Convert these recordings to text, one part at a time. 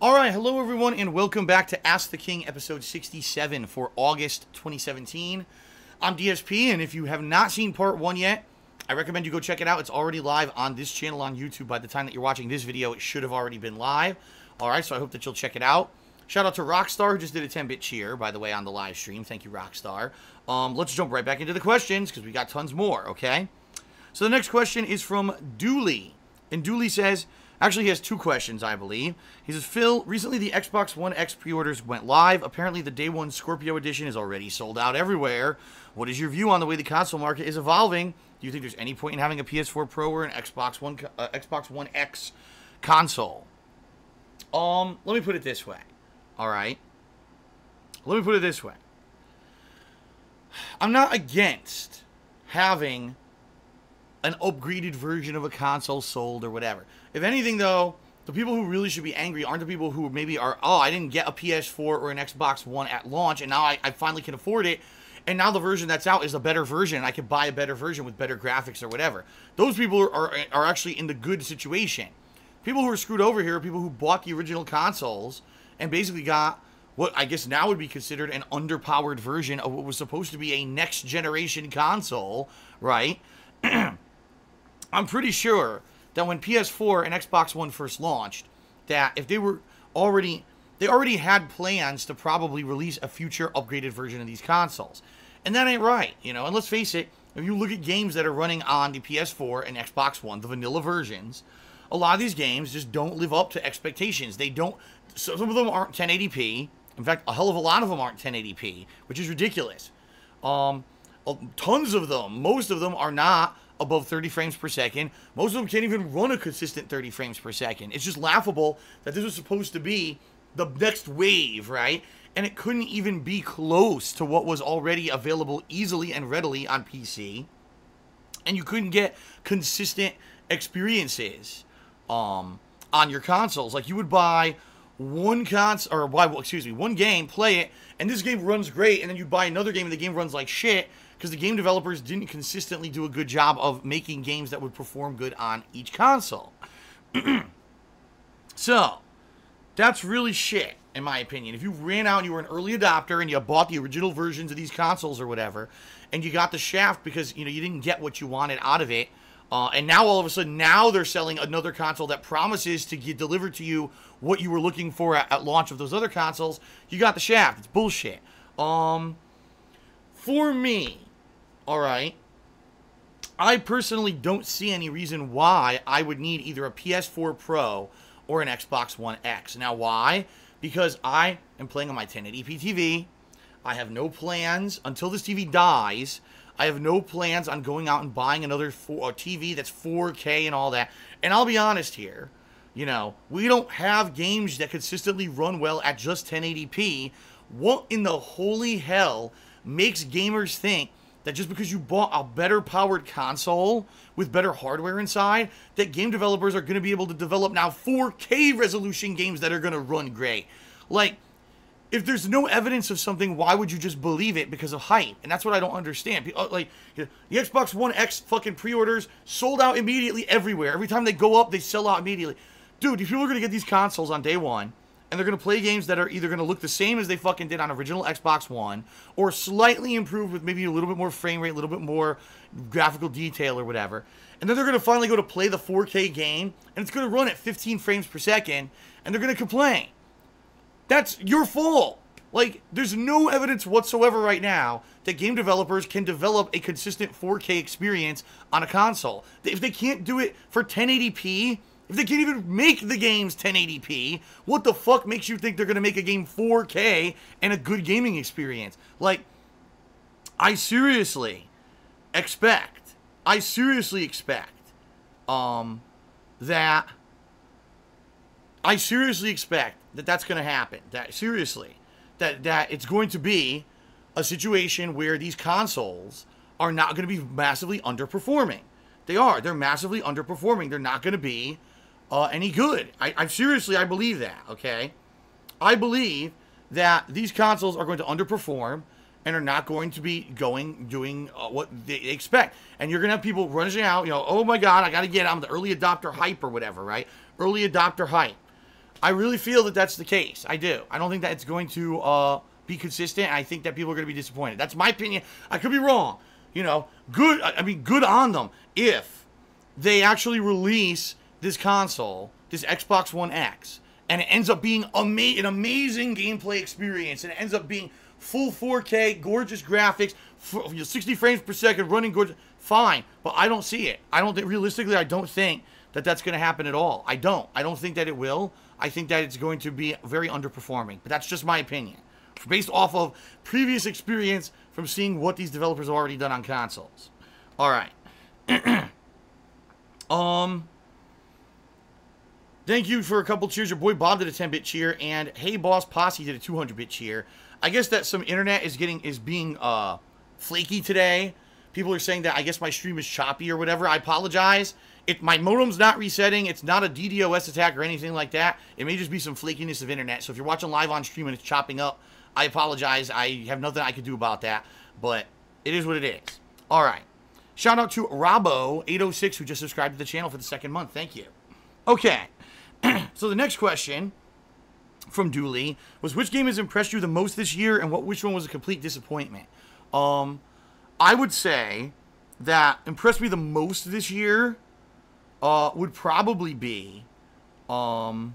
Alright, hello everyone, and welcome back to Ask the King, episode 67 for August 2017. I'm DSP, and if you have not seen part 1 yet, I recommend you go check it out. It's already live on this channel on YouTube. By the time that you're watching this video, it should have already been live. Alright, so I hope that you'll check it out. Shout out to Rockstar, who just did a 10-bit cheer, by the way, on the live stream. Thank you, Rockstar. Let's jump right back into the questions, because we got tons more, okay? So the next question is from Dooley, and Dooley says... Actually, he has two questions, I believe. He says, Phil, recently the Xbox One X pre-orders went live. Apparently, the Day 1 Scorpio edition is already sold out everywhere. What is your view on the way the console market is evolving? Do you think there's any point in having a PS4 Pro or an Xbox One X console? Let me put it this way. All right? Let me put it this way. I'm not against having an upgraded version of a console sold or whatever. If anything, though, the people who really should be angry aren't the people who maybe are, oh, I didn't get a PS4 or an Xbox One at launch, and now I finally can afford it, and now the version that's out is a better version, and I can buy a better version with better graphics or whatever. Those people are actually in the good situation. People who are screwed over here are people who bought the original consoles and basically got what I guess now would be considered an underpowered version of what was supposed to be a next-generation console, right? I'm pretty sure that when PS4 and Xbox One first launched, that if they already had plans to probably release a future upgraded version of these consoles. And that ain't right, you know, and let's face it, if you look at games that are running on the PS4 and Xbox One, the vanilla versions, a lot of these games just don't live up to expectations. They don't, some of them aren't 1080p. In fact, a hell of a lot of them aren't 1080p, which is ridiculous. Tons of them, most of them are not above 30 frames per second. Most of them can't even run a consistent 30 frames per second. It's just laughable that this was supposed to be the next wave, right? And it couldn't even be close to what was already available easily and readily on PC. And you couldn't get consistent experiences on your consoles. Like, you would buy one game, play it, and this game runs great, and then you buy another game and the game runs like shit, because the game developers didn't consistently do a good job of making games that would perform good on each console. So, that's really shit, in my opinion. If you ran out and you were an early adopter and you bought the original versions of these consoles or whatever, and you got the shaft because, you know, you didn't get what you wanted out of it, and now all of a sudden, now they're selling another console that promises to deliver to you what you were looking for at launch of those other consoles, you got the shaft. It's bullshit. For me, alright, I personally don't see any reason why I would need either a PS4 Pro or an Xbox One X. Now, why? Because I am playing on my 1080p TV. I have no plans, until this TV dies, I have no plans on going out and buying another TV that's 4K and all that. And I'll be honest here, you know, we don't have games that consistently run well at just 1080p. What in the holy hell makes gamers think that just because you bought a better powered console with better hardware inside, that game developers are going to be able to develop now 4K resolution games that are going to run great? Like, if there's no evidence of something, why would you just believe it because of hype? And that's what I don't understand. Like, the Xbox One X fucking pre-orders sold out immediately everywhere. Every time they go up, they sell out immediately. Dude, these people are going to get these consoles on day one, and they're going to play games that are either going to look the same as they fucking did on original Xbox One, or slightly improved with maybe a little bit more frame rate, a little bit more graphical detail or whatever. And then they're going to finally go to play the 4K game, and it's going to run at 15 frames per second, and they're going to complain. That's your fault. Like, there's no evidence whatsoever right now that game developers can develop a consistent 4K experience on a console. If they can't do it for 1080p, if they can't even make the games 1080p, what the fuck makes you think they're going to make a game 4K and a good gaming experience? Like, I seriously expect that that's going to happen. That it's going to be a situation where these consoles are not going to be massively underperforming. They're massively underperforming. They're not going to be any good. I believe that, okay? I believe that these consoles are going to underperform and are not going to be doing what they expect. And you're going to have people running out, you know, oh my God, I got to get it. I'm the early adopter hype or whatever, right? Early adopter hype. I really feel that that's the case. I do. I don't think that it's going to be consistent. I think that people are going to be disappointed. That's my opinion. I could be wrong. You know, good. I mean, good on them if they actually release this console, this Xbox One X, and it ends up being an amazing gameplay experience, and it ends up being full 4K, gorgeous graphics, 60 frames per second, running gorgeous. Fine, but I don't see it. I don't think, realistically, I don't think that that's going to happen at all. I don't think that it will. I think that it's going to be very underperforming, but that's just my opinion, based off of previous experience from seeing what these developers have already done on consoles. All right. Thank you for a couple cheers. Your boy Bob did a 10-bit cheer, and Hey Boss Posse did a 200-bit cheer. I guess that some internet is being flaky today. People are saying that I guess my stream is choppy or whatever. I apologize. My modem's not resetting. It's not a DDoS attack or anything like that. It may just be some flakiness of internet. So if you're watching live on stream and it's chopping up, I apologize. I have nothing I can do about that. But it is what it is. All right. Shout out to Rabo806 who just subscribed to the channel for the second month. Thank you. Okay. So the next question from Dooley was, which game has impressed you the most this year, and which one was a complete disappointment? I would say that impressed me the most this year would probably be Sonic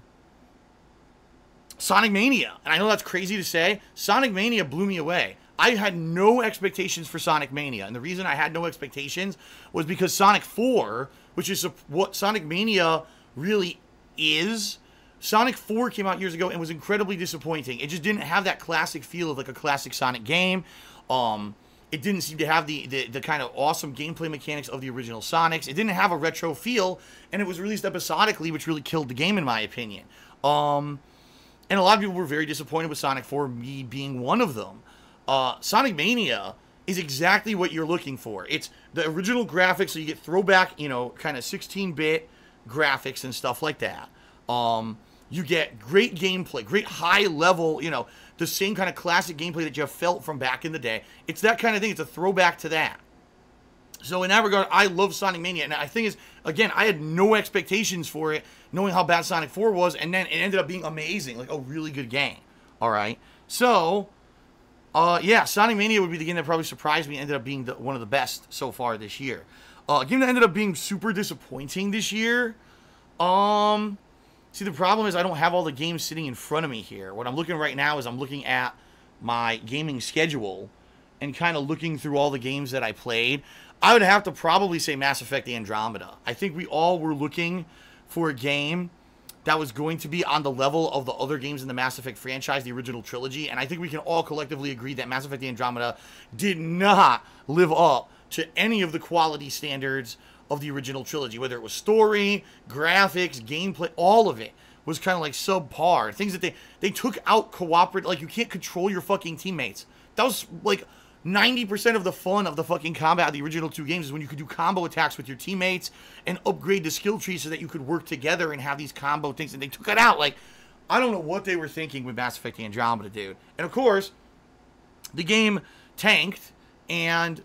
Mania. And I know that's crazy to say. Sonic Mania blew me away. I had no expectations for Sonic Mania. And the reason I had no expectations was because Sonic 4, which is what Sonic Mania really is, Sonic 4 came out years ago and was incredibly disappointing. It just didn't have that classic feel of like a classic Sonic game. It didn't seem to have the kind of awesome gameplay mechanics of the original Sonics. It didn't have a retro feel, and it was released episodically, which really killed the game in my opinion. And a lot of people were very disappointed with Sonic 4, me being one of them. Sonic Mania is exactly what you're looking for. It's the original graphics, so you get throwback, you know, kind of 16-bit graphics and stuff like that. You get great gameplay, great high level, you know, the same kind of classic gameplay that you have felt from back in the day. It's that kind of thing. It's a throwback to that. So in that regard, I love Sonic Mania. And I think is, again, I had no expectations for it, knowing how bad Sonic 4 was, and then it ended up being amazing, like a really good game. All right. So, yeah, Sonic Mania would be the game that probably surprised me and ended up being one of the best so far this year. A game that ended up being super disappointing this year, see, the problem is I don't have all the games sitting in front of me here. What I'm looking right now is I'm looking at my gaming schedule and kind of looking through all the games that I played. I would have to probably say Mass Effect Andromeda. I think we all were looking for a game that was going to be on the level of the other games in the Mass Effect franchise, the original trilogy, and I think we can all collectively agree that Mass Effect Andromeda did not live up to any of the quality standards of the original trilogy, whether it was story, graphics, gameplay, all of it was kind of like subpar. Things that they took out cooperative, like you can't control your fucking teammates. That was like 90% of the fun of the fucking combat of the original two games is when you could do combo attacks with your teammates and upgrade the skill tree so that you could work together and have these combo things, and they took it out. Like, I don't know what they were thinking with Mass Effect Andromeda, dude. And of course, the game tanked, and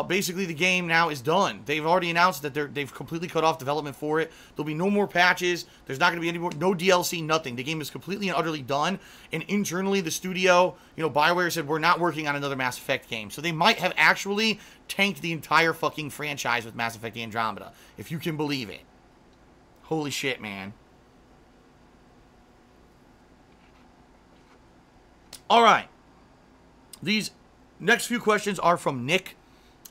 basically the game now is done. They've already announced that they've completely cut off development for it. There'll be no more patches. There's not going to be any more, no DLC, nothing. The game is completely and utterly done. And internally, the studio, you know, BioWare said, we're not working on another Mass Effect game. So they might have actually tanked the entire fucking franchise with Mass Effect Andromeda, if you can believe it. Holy shit, man. All right. These next few questions are from Nick,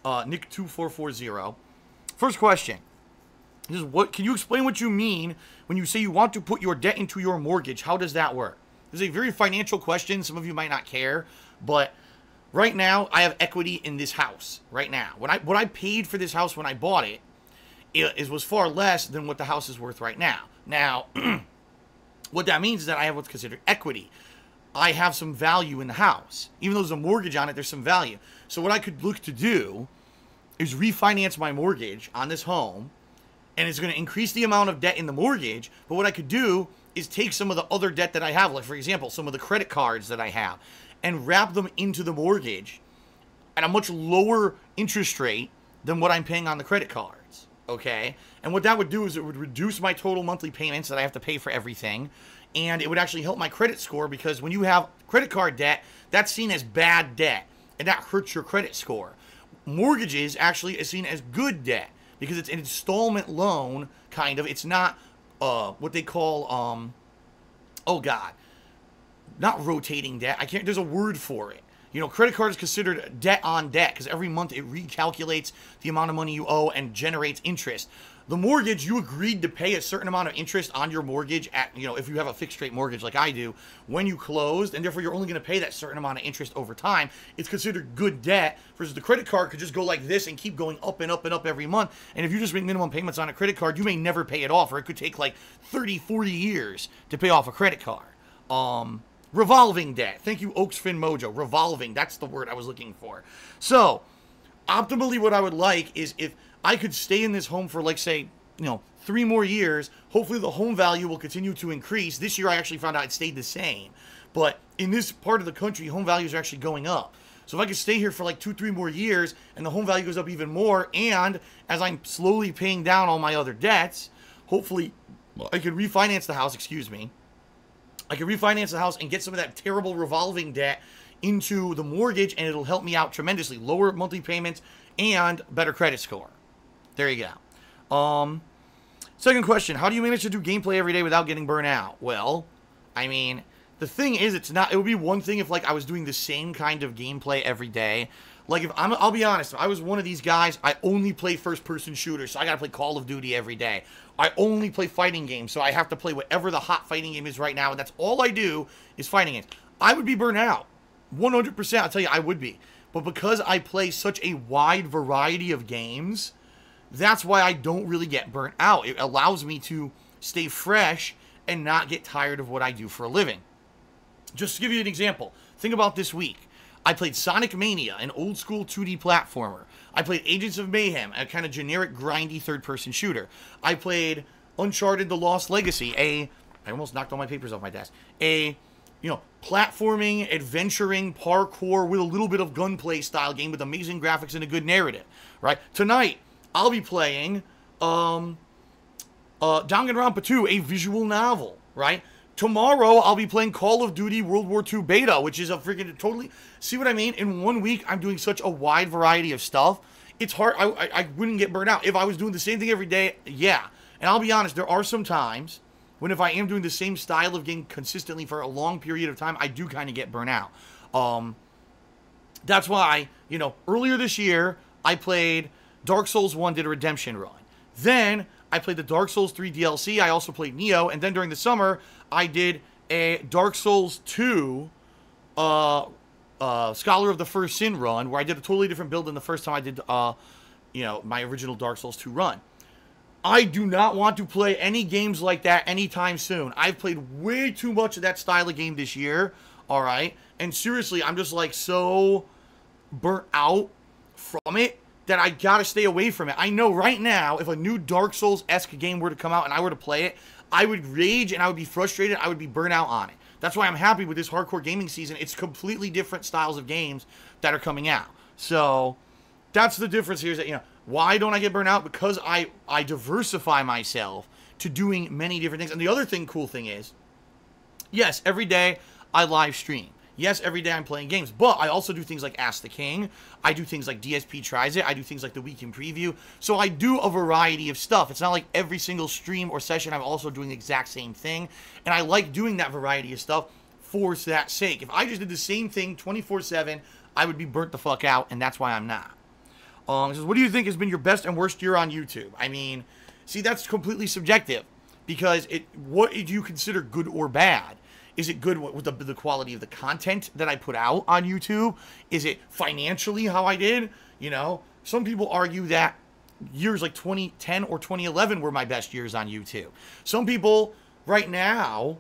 Nick2440. First question is, what can you explain what you mean when you say you want to put your debt into your mortgage? How does that work? This is a very financial question. Some of you might not care, but right now I have equity in this house. Right now, what I paid for this house when I bought it, was far less than what the house is worth right now. Now, what that means is that I have what's considered equity. I have some value in the house. Even though there's a mortgage on it, there's some value. So what I could look to do is refinance my mortgage on this home, and it's going to increase the amount of debt in the mortgage. But what I could do is take some of the other debt that I have, like, for example, some of the credit cards that I have, and wrap them into the mortgage at a much lower interest rate than what I'm paying on the credit cards, okay? And what that would do is it would reduce my total monthly payments that I have to pay for everything. and it would actually help my credit score, because when you have credit card debt, that's seen as bad debt, and that hurts your credit score. Mortgages actually is seen as good debt because it's an installment loan, kind of. It's not what they call, oh God, not rotating debt. There's a word for it. You know, credit card is considered debt on debt because every month it recalculates the amount of money you owe and generates interest. The mortgage, you agreed to pay a certain amount of interest on your mortgage at, you know, if you have a fixed rate mortgage like I do, when you closed, and therefore you're only going to pay that certain amount of interest over time. It's considered good debt, versus the credit card could just go like this and keep going up and up and up every month. And if you just make minimum payments on a credit card, you may never pay it off, or it could take like 30, 40 years to pay off a credit card. Revolving debt. Thank you, Oaksfin Mojo. Revolving. That's the word I was looking for. So, optimally, what I would like is if I could stay in this home for, like, say, you know, 3 more years. Hopefully, the home value will continue to increase. This year, I actually found out it stayed the same. But in this part of the country, home values are actually going up. So if I could stay here for like 2, 3 more years, and the home value goes up even more, and as I'm slowly paying down all my other debts, hopefully, I could refinance the house. Excuse me. I can refinance the house and get some of that terrible revolving debt into the mortgage, and it'll help me out tremendously. Lower monthly payments and better credit score. There you go. Second question, how do you manage to do gameplay every day without getting burnt out? Well, I mean, the thing is, it would be one thing if, like, I was doing the same kind of gameplay every day. Like, I'll be honest, if I was one of these guys, I only play first-person shooters, so I gotta play Call of Duty every day. I only play fighting games, so I have to play whatever the hot fighting game is right now, and that's all I do is fighting games. I would be burnt out. 100%, I'll tell you, I would be. But because I play such a wide variety of games, that's why I don't really get burnt out. It allows me to stay fresh and not get tired of what I do for a living. Just to give you an example, think about this week. I played Sonic Mania, an old-school 2D platformer. I played Agents of Mayhem, a kind of generic, grindy third-person shooter. I played Uncharted: The Lost Legacy, I almost knocked all my papers off my desk. You know, platforming, adventuring, parkour with a little bit of gunplay style game with amazing graphics and a good narrative, right? Tonight, I'll be playing Danganronpa 2, a visual novel, right? Tomorrow, I'll be playing Call of Duty World War II Beta, which is a freaking totally... See what I mean? In 1 week, I'm doing such a wide variety of stuff. It's hard. I wouldn't get burned out. If I was doing the same thing every day, yeah. And I'll be honest, there are some times when if I am doing the same style of game consistently for a long period of time, I do kind of get burnt out. That's why, you know, earlier this year, I played Dark Souls 1, did a redemption run. Then, I played the Dark Souls 3 DLC. I also played Neo. And then during the summer, I did a Dark Souls 2 Scholar of the First Sin run, where I did a totally different build than the first time I did, you know, my original Dark Souls 2 run. I do not want to play any games like that anytime soon. I've played way too much of that style of game this year, all right? And seriously, I'm just, like, so burnt out from it that I gotta stay away from it. I know right now, if a new Dark Souls-esque game were to come out and I were to play it, I would rage and I would be frustrated. I would be burnt out on it. That's why I'm happy with this hardcore gaming season. It's completely different styles of games that are coming out. So that's the difference here is that, you know, why don't I get burnt out? Because I diversify myself to doing many different things. And the other cool thing is, yes, every day I live stream. Yes, every day I'm playing games, but I also do things like Ask the King. I do things like DSP Tries It. I do things like the Week in Preview. So I do a variety of stuff. It's not like every single stream or session I'm also doing the exact same thing. And I like doing that variety of stuff for that sake. If I just did the same thing 24/7, I would be burnt the fuck out, and that's why I'm not. It says, what do you think has been your best and worst year on YouTube? I mean, see, that's completely subjective, because what do you consider good or bad? Is it good with the quality of the content that I put out on YouTube? Is it financially how I did? You know, some people argue that years like 2010 or 2011 were my best years on YouTube. Some people right now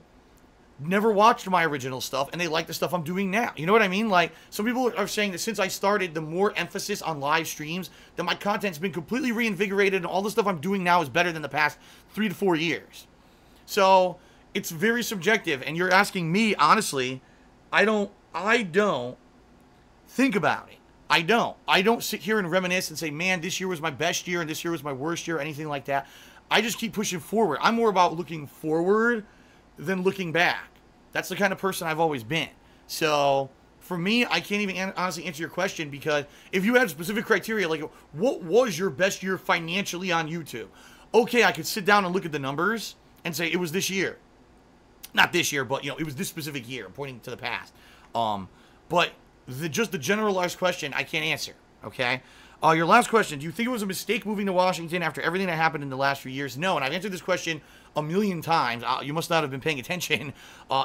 never watched my original stuff and they like the stuff I'm doing now. You know what I mean? Like, some people are saying that since I started the more emphasis on live streams, that my content's been completely reinvigorated and all the stuff I'm doing now is better than the past 3 to 4 years. So it's very subjective, and you're asking me, honestly, I don't think about it. I don't sit here and reminisce and say, man, this year was my best year and this year was my worst year, or anything like that. I just keep pushing forward. I'm more about looking forward than looking back. That's the kind of person I've always been. So for me, I can't even honestly answer your question, because if you had specific criteria, like what was your best year financially on YouTube? Okay, I could sit down and look at the numbers and say it was this year. Not this year, but, it was this specific year, pointing to the past. But just the generalized question, I can't answer, okay? Your last question, do you think it was a mistake moving to Washington after everything that happened in the last few years? No, and I've answered this question a million times. You must not have been paying attention.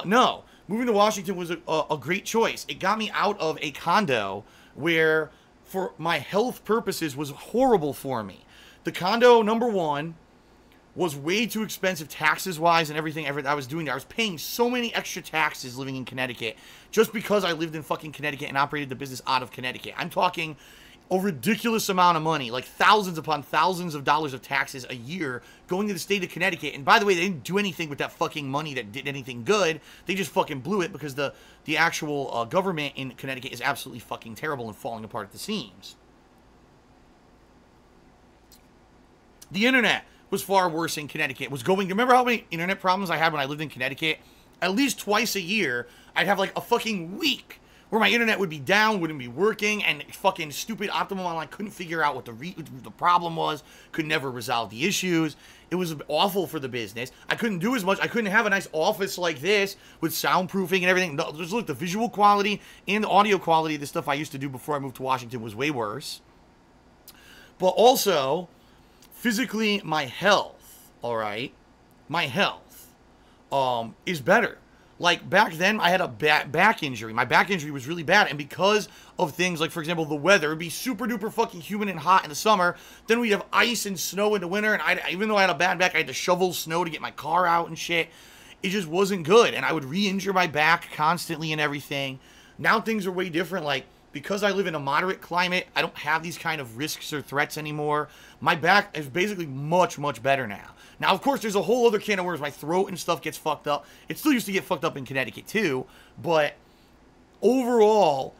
No, moving to Washington was a great choice. It got me out of a condo where, for my health purposes, was horrible for me. The condo, number one, was way too expensive taxes-wise and everything I was doing there. I was paying so many extra taxes living in Connecticut just because I lived in fucking Connecticut and operated the business out of Connecticut. I'm talking a ridiculous amount of money, like thousands upon thousands of dollars of taxes a year going to the state of Connecticut. And by the way, they didn't do anything with that fucking money that did anything good. They just fucking blew it because the actual government in Connecticut is absolutely fucking terrible and falling apart at the seams. The internet was far worse in Connecticut. Remember how many internet problems I had when I lived in Connecticut? At least twice a year, I'd have like a fucking week where my internet would be down, wouldn't be working, and fucking stupid Optimum Online couldn't figure out what the problem was, could never resolve the issues. It was awful for the business. I couldn't do as much. I couldn't have a nice office like this with soundproofing and everything. Just look, the visual quality and the audio quality of the stuff I used to do before I moved to Washington was way worse. But also, physically, my health, all right? My health is better. Like, back then, I had a back injury. My back injury was really bad, and because of things like, for example, the weather, it'd be super duper fucking humid and hot in the summer, then we'd have ice and snow in the winter, and even though I had a bad back, I had to shovel snow to get my car out and shit. It just wasn't good, and I would re-injure my back constantly and everything. Now things are way different. Like, because I live in a moderate climate, I don't have these kind of risks or threats anymore. My back is basically much, much better now. Now, of course, there's a whole other can of worms. My throat and stuff gets fucked up. It still used to get fucked up in Connecticut, too. But overall,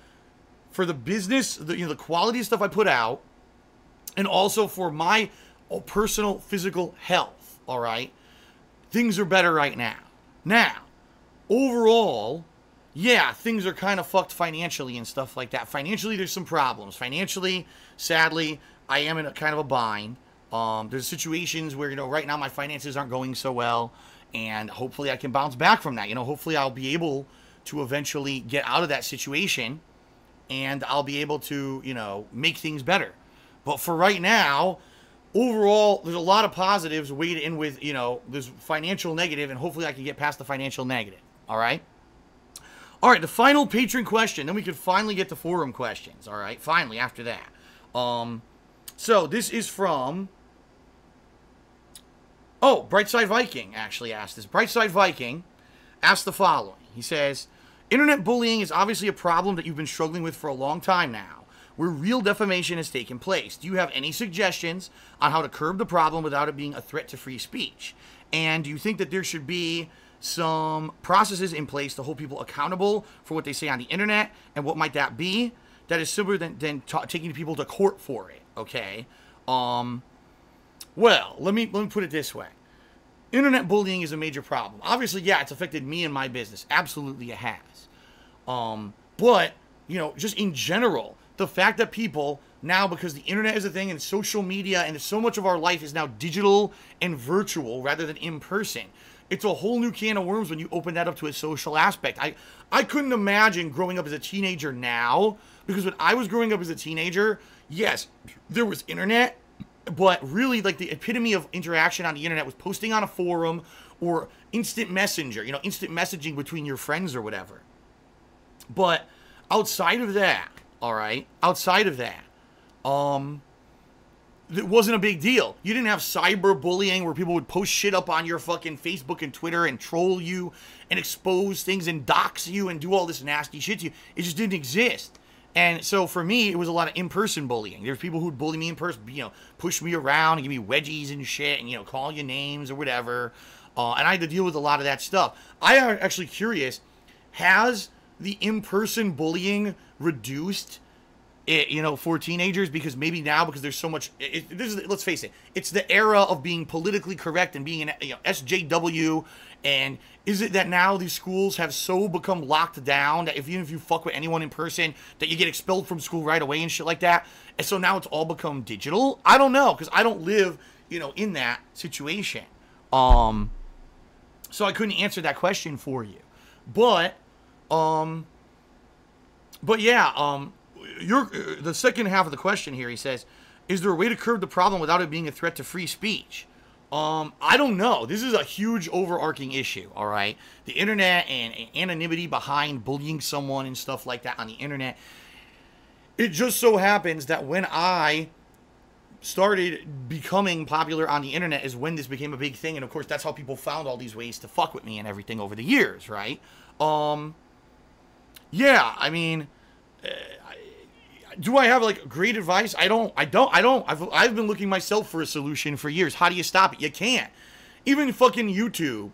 for the business, the quality of stuff I put out, and also for my personal physical health, all right, things are better right now. Now, overall, yeah, things are kind of fucked financially and stuff like that. Financially, there's some problems. Financially, sadly, I am in a kind of a bind. There's situations where, right now my finances aren't going so well, and hopefully I can bounce back from that. Hopefully I'll be able to eventually get out of that situation, and I'll be able to, make things better. But for right now, overall, there's a lot of positives weighed in with, this financial negative, and hopefully I can get past the financial negative. All right? All right, the final patron question. Then we could finally get to forum questions. All right, finally, after that. So this is from... Oh, Brightside Viking actually asked this. Brightside Viking asked the following. He says, internet bullying is obviously a problem that you've been struggling with for a long time now, where real defamation has taken place. Do you have any suggestions on how to curb the problem without it being a threat to free speech? And do you think that there should be some processes in place to hold people accountable for what they say on the internet? And what might that be? That is similar than taking people to court for it, okay? Well, let me put it this way. Internet bullying is a major problem. Obviously, yeah, it's affected me and my business. Absolutely it has. But, just in general, the fact that people now, because the internet is a thing and social media and so much of our life is now digital and virtual rather than in person, it's a whole new can of worms when you open that up to a social aspect. I couldn't imagine growing up as a teenager now, because when I was growing up as a teenager, yes, there was internet, but really, like, the epitome of interaction on the internet was posting on a forum or instant messenger, instant messaging between your friends or whatever. But outside of that, all right, it wasn't a big deal. You didn't have cyberbullying where people would post shit up on your fucking Facebook and Twitter and troll you and expose things and dox you and do all this nasty shit to you. It just didn't exist. And so for me, it was a lot of in-person bullying. There's people who'd bully me in person, push me around and give me wedgies and shit and, call you names or whatever. And I had to deal with a lot of that stuff. I am actually curious, has the in-person bullying reduced for teenagers, because maybe now, because there's so much, let's face it, it's the era of being politically correct and being an SJW, and is it that now these schools have so become locked down that even if you fuck with anyone in person, that you get expelled from school right away and shit like that, and so now it's all become digital? I don't know, because I don't live, in that situation. So I couldn't answer that question for you. But yeah, the second half of the question here, he says, is there a way to curb the problem without it being a threat to free speech? I don't know. This is a huge overarching issue, all right? The internet and anonymity behind bullying someone and stuff like that on the internet. It just so happens that when I started becoming popular on the internet is when this became a big thing, and of course that's how people found all these ways to fuck with me and everything over the years, right? Yeah, I mean, do I have like great advice? I don't. I've been looking myself for a solution for years. How do you stop it? You can't. Even fucking YouTube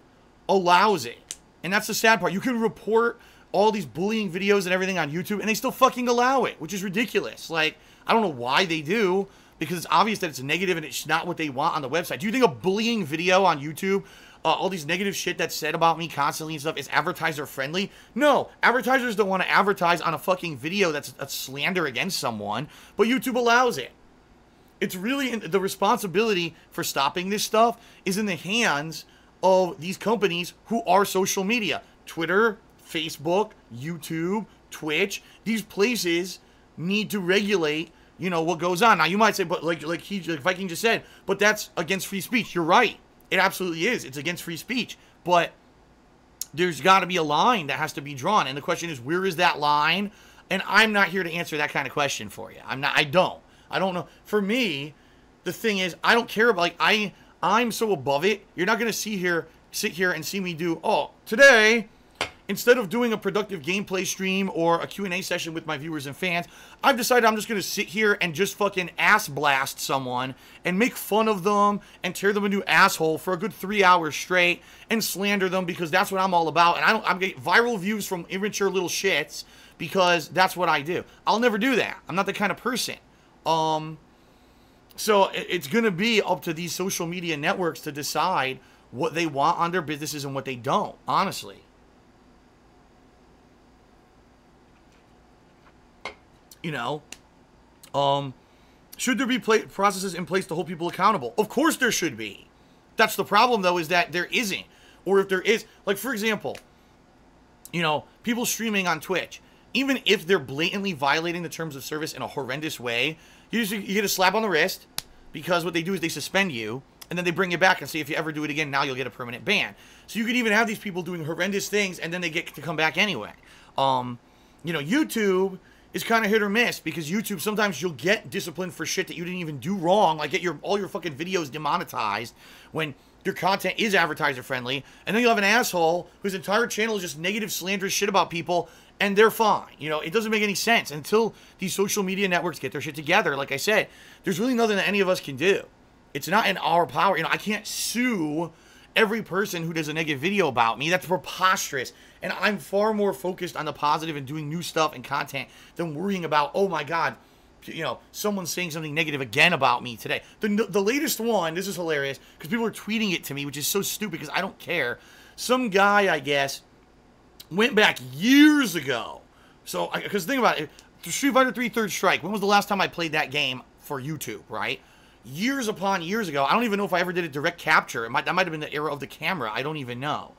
allows it. And that's the sad part. You can report all these bullying videos and everything on YouTube and they still fucking allow it, which is ridiculous. Like, I don't know why they do, because it's obvious that it's negative and it's not what they want on the website. Do you think a bullying video on YouTube, all these negative shit that's said about me constantly and stuff, is advertiser friendly? No, advertisers don't want to advertise on a fucking video that's a slander against someone, but YouTube allows it. It's really, the responsibility for stopping this stuff is in the hands of these companies who are social media. Twitter, Facebook, YouTube, Twitch. These places need to regulate, what goes on. Now, you might say, but like Viking just said, but that's against free speech. You're right. It absolutely is. It's against free speech. But there's got to be a line that has to be drawn. And the question is, where is that line? And I'm not here to answer that kind of question for you. I don't know. For me, the thing is, I don't care about, I'm so above it. You're not going to sit here and see me do, today, instead of doing a productive gameplay stream or a Q&A session with my viewers and fans, I've decided I'm just going to sit here and just fucking ass blast someone and make fun of them and tear them a new asshole for a good 3 hours straight and slander them, because that's what I'm all about. And I'm getting viral views from immature little shits because that's what I do. I'll never do that. I'm not the kind of person. So it's going to be up to these social media networks to decide what they want on their businesses and what they don't, honestly. Should there be processes in place to hold people accountable? Of course there should be. That's the problem, though, is that there isn't. Or if there is, like, for example, people streaming on Twitch, even if they're blatantly violating the terms of service in a horrendous way, you get a slap on the wrist, because what they do is they suspend you, and then they bring you back and say, if you ever do it again, now you'll get a permanent ban. So you could even have these people doing horrendous things, and then they get to come back anyway. YouTube is kind of hit or miss, because YouTube, sometimes you'll get disciplined for shit that you didn't even do wrong, like get all your fucking videos demonetized when your content is advertiser friendly, and then you'll have an asshole whose entire channel is just negative, slanderous shit about people, and they're fine. It doesn't make any sense until these social media networks get their shit together. Like I said, there's really nothing that any of us can do. It's not in our power. I can't sue every person who does a negative video about me. That's preposterous. And I'm far more focused on the positive and doing new stuff and content than worrying about, oh my God, someone's saying something negative again about me today. The latest one, this is hilarious, because people are tweeting it to me, which is so stupid because I don't care. Some guy, I guess, went back years ago. So, because think about it, Street Fighter 3 Third Strike, when was the last time I played that game for YouTube, right? Years upon years ago. I don't even know if I ever did a direct capture. That might have been the era of the camera. I don't even know.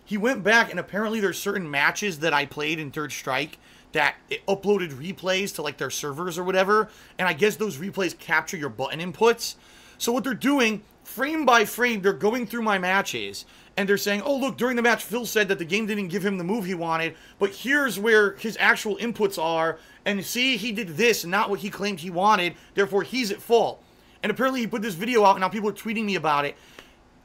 He went back, and apparently there's certain matches that I played in Third Strike that it uploaded replays to like their servers or whatever, and I guess those replays capture your button inputs. So what they're doing, frame by frame, they're going through my matches, and they're saying, oh look, during the match Phil said that the game didn't give him the move he wanted, but here's where his actual inputs are, and see, he did this, not what he claimed he wanted, therefore he's at fault. And apparently he put this video out, and now people are tweeting me about it.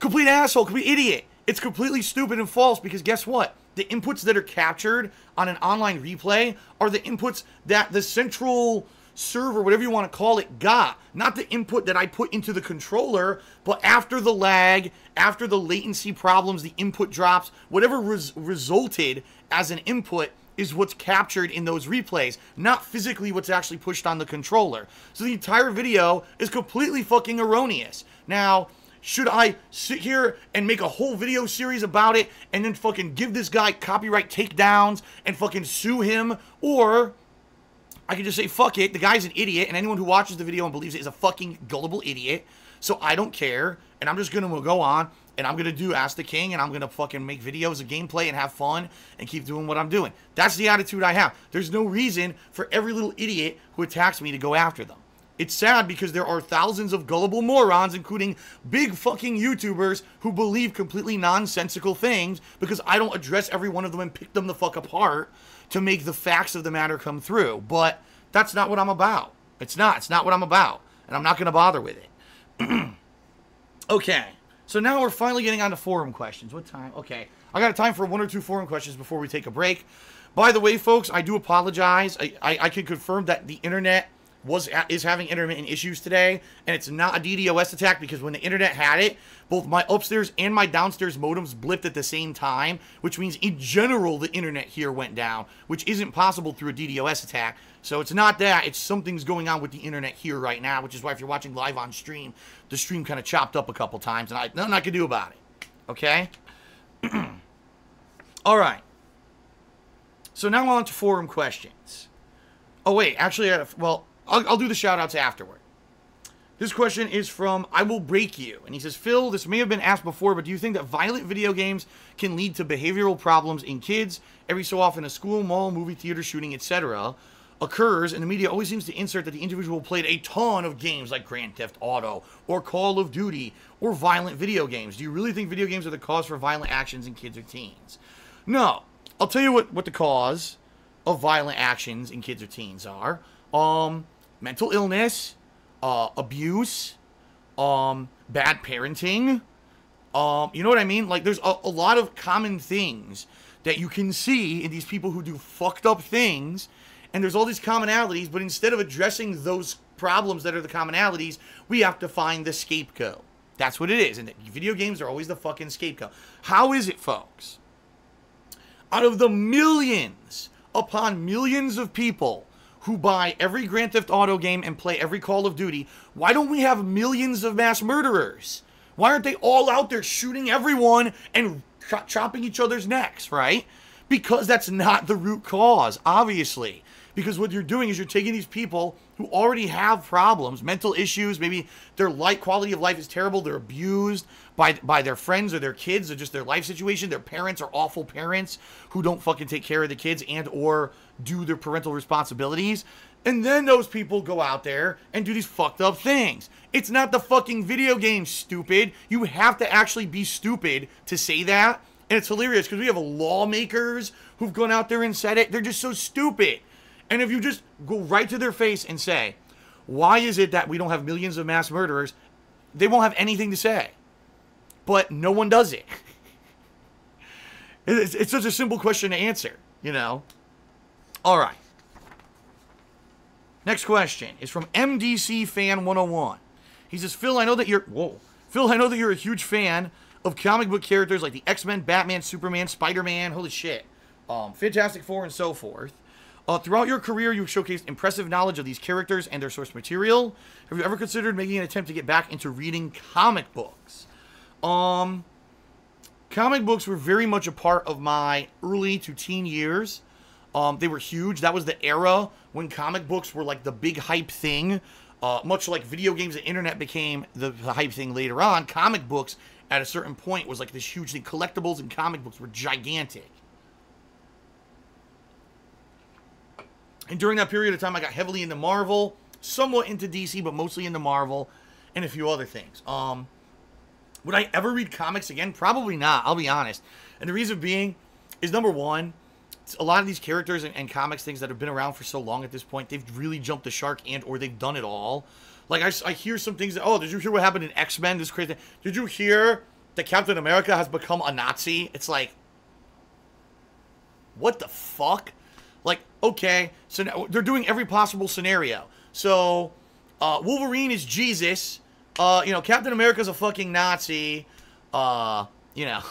Complete asshole, complete idiot. It's completely stupid and false, because guess what? The inputs that are captured on an online replay are the inputs that the central server, whatever you want to call it, got. Not the input that I put into the controller, but after the lag, after the latency problems, the input drops, whatever resulted as an input is what's captured in those replays, not physically what's actually pushed on the controller. So the entire video is completely fucking erroneous. Now, should I sit here and make a whole video series about it and then fucking give this guy copyright takedowns and fucking sue him? Or I can just say, fuck it, the guy's an idiot, and anyone who watches the video and believes it is a fucking gullible idiot. So I don't care, and I'm just going to go on, and I'm going to do Ask the King, and I'm going to fucking make videos of gameplay and have fun and keep doing what I'm doing. That's the attitude I have. There's no reason for every little idiot who attacks me to go after them. It's sad because there are thousands of gullible morons, including big fucking YouTubers, who believe completely nonsensical things because I don't address every one of them and pick them the fuck apart to make the facts of the matter come through. But that's not what I'm about. It's not. It's not what I'm about. And I'm not going to bother with it. Okay. So now we're finally getting on to forum questions. What time? Okay. I got time for 1 or 2 forum questions before we take a break. By the way, folks, I do apologize. I can confirm that the internet is having intermittent issues today, and it's not a DDoS attack because when the internet had it, both my upstairs and my downstairs modems blipped at the same time, which means in general the internet here went down, which isn't possible through a DDoS attack. So it's not that, it's something's going on with the internet here right now, which is why if you're watching live on stream, the stream kind of chopped up a couple times, and nothing I can do about it. Okay? All right. So now on to forum questions. Oh wait, actually, I'll do the shout-outs afterward. This question is from I Will Break You. And he says, Phil, this may have been asked before, but do you think that violent video games can lead to behavioral problems in kids? Every so often a school, mall, movie theater shooting, etc. occurs, and the media always seems to insert that the individual played a ton of games like Grand Theft Auto or Call of Duty or violent video games. Do you really think video games are the cause for violent actions in kids or teens? No. I'll tell you what the cause of violent actions in kids or teens are. Mental illness, abuse, bad parenting, you know what I mean? Like, there's a lot of common things that you can see in these people who do fucked up things, and there's all these commonalities, but instead of addressing those problems that are the commonalities, we have to find the scapegoat. That's what it is, and video games are always the fucking scapegoat. How is it, folks? Out of the millions upon millions of people who buy every Grand Theft Auto game and play every Call of Duty, why don't we have millions of mass murderers? Why aren't they all out there shooting everyone and chopping each other's necks, right? Because that's not the root cause, obviously. Because what you're doing is you're taking these people who already have problems, mental issues, maybe their quality of life is terrible, they're abused by their friends or their kids or just their life situation, their parents are awful parents who don't fucking take care of the kids and or do their parental responsibilities, and then those people go out there and do these fucked up things. It's not the fucking video game, stupid. You have to actually be stupid to say that, and it's hilarious because we have lawmakers who've gone out there and said it. They're just so stupid. And if you just go right to their face and say, why is it that we don't have millions of mass murderers, they won't have anything to say. But no one does it. It's such a simple question to answer, you know. All right. Next question is from MDC Fan 101. He says, Phil, I know that you're a huge fan of comic book characters like the X-Men, Batman, Superman, Spider-Man, holy shit, Fantastic Four, and so forth. Throughout your career, you've showcased impressive knowledge of these characters and their source material. Have you ever considered making an attempt to get back into reading comic books? Comic books were very much a part of my early to teen years. They were huge. That was the era when comic books were like the big hype thing. Much like video games and internet became the hype thing later on, comic books at a certain point was like this huge thing. Collectibles and comic books were gigantic. And during that period of time, I got heavily into Marvel, somewhat into DC, but mostly into Marvel, and a few other things. Would I ever read comics again? Probably not, I'll be honest. And the reason being is, number one, a lot of these characters and comics things that have been around for so long at this point, they've really jumped the shark and or they've done it all. Like, I hear some things that, oh, did you hear what happened in X-Men? This crazy thing. Did you hear that Captain America has become a Nazi? It's like, what the fuck? Like, okay, so now they're doing every possible scenario. So, Wolverine is Jesus. You know, Captain America's a fucking Nazi. You know,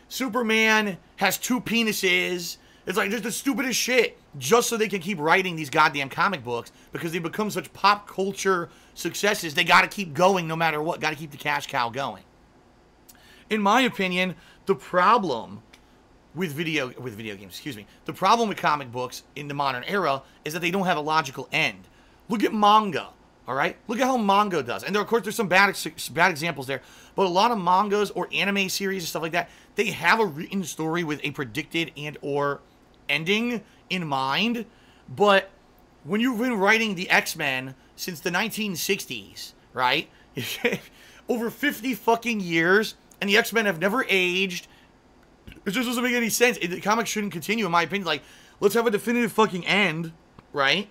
Superman has 2 penises. It's like just the stupidest shit, just so they can keep writing these goddamn comic books, because they become such pop culture successes. They got to keep going no matter what. Got to keep the cash cow going. In my opinion, the problem with video games, the problem with comic books in the modern era is that they don't have a logical end. Look at manga, all right? Look at how manga does. And there, of course, there's some bad examples there, but a lot of mangas or anime series and stuff like that, they have a written story with a predicted and or ending in mind. But when you've been writing the X-Men since the 1960s, right? Over 50 fucking years, and the X-Men have never aged. It just doesn't make any sense. The comics shouldn't continue, in my opinion. Like, let's have a definitive fucking end, right?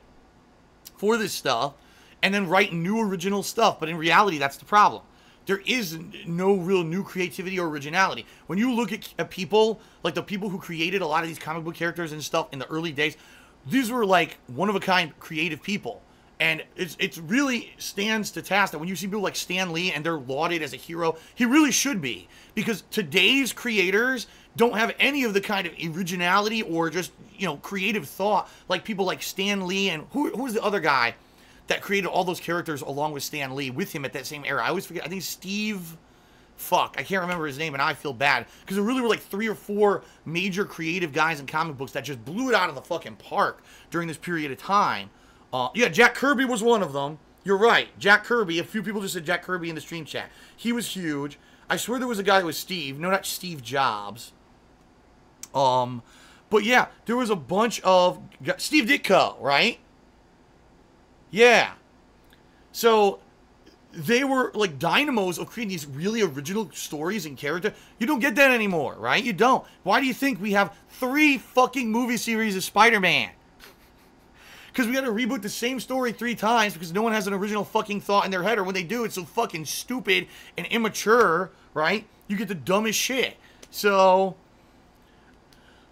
For this stuff, and then write new original stuff. But in reality, that's the problem. There is no real new creativity or originality. When you look at people, like the people who created a lot of these comic book characters and stuff in the early days, these were like one-of-a-kind creative people. And it really stands to task that when you see people like Stan Lee and they're lauded as a hero, he really should be. Because today's creators don't have any of the kind of originality or just, you know, creative thought like people like Stan Lee and who was the other guy that created all those characters along with Stan Lee with him at that same era. I always forget. I think Steve... Fuck, I can't remember his name, and I feel bad. Because there really were like 3 or 4 major creative guys in comic books that just blew it out of the fucking park during this period of time. Yeah, Jack Kirby was one of them. You're right. Jack Kirby. A few people just said Jack Kirby in the stream chat. He was huge. I swear there was a guy that was Steve. No, not Steve Jobs. But yeah, there was a bunch of... Steve Ditko, right? Yeah. So, they were like dynamos of creating these really original stories and characters. You don't get that anymore, right? You don't. Why do you think we have 3 fucking movie series of Spider-Man? Because we got to reboot the same story 3 times because no one has an original fucking thought in their head, or when they do, it's so fucking stupid and immature, right? You get the dumbest shit. So...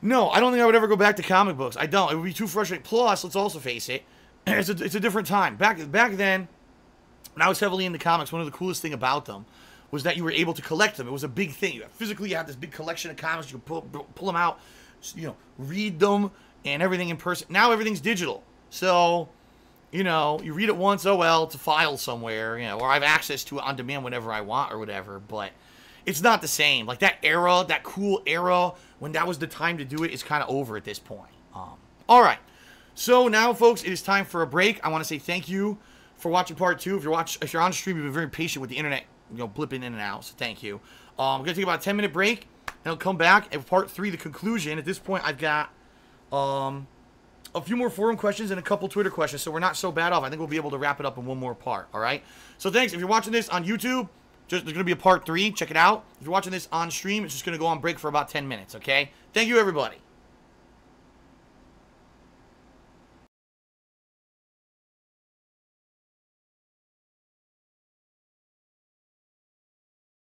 No, I don't think I would ever go back to comic books. I don't. It would be too frustrating. Plus, let's also face it, it's a different time. Back then, when I was heavily into comics, one of the coolest thing about them was that you were able to collect them. It was a big thing. Physically, you had this big collection of comics. You could pull them out, you know, read them, and everything in person. Now everything's digital. So, you know, you read it once, oh well, it's a file somewhere, you know, or I have access to it on demand whenever I want or whatever, but it's not the same. Like, that era, that cool era, when that was the time to do it, is kind of over at this point. All right. So now, folks, it is time for a break. I want to say thank you for watching part 2. If you're on stream, you've been very patient with the internet, you know, blipping in and out, so thank you. I'm going to take about a 10-minute break, and I'll come back at part 3, the conclusion. At this point, I've got a few more forum questions and a couple Twitter questions, so we're not so bad off. I think we'll be able to wrap it up in one more part, all right? So thanks. If you're watching this on YouTube, there's going to be a part 3. Check it out. If you're watching this on stream, it's just going to go on break for about 10 minutes, okay? Thank you, everybody.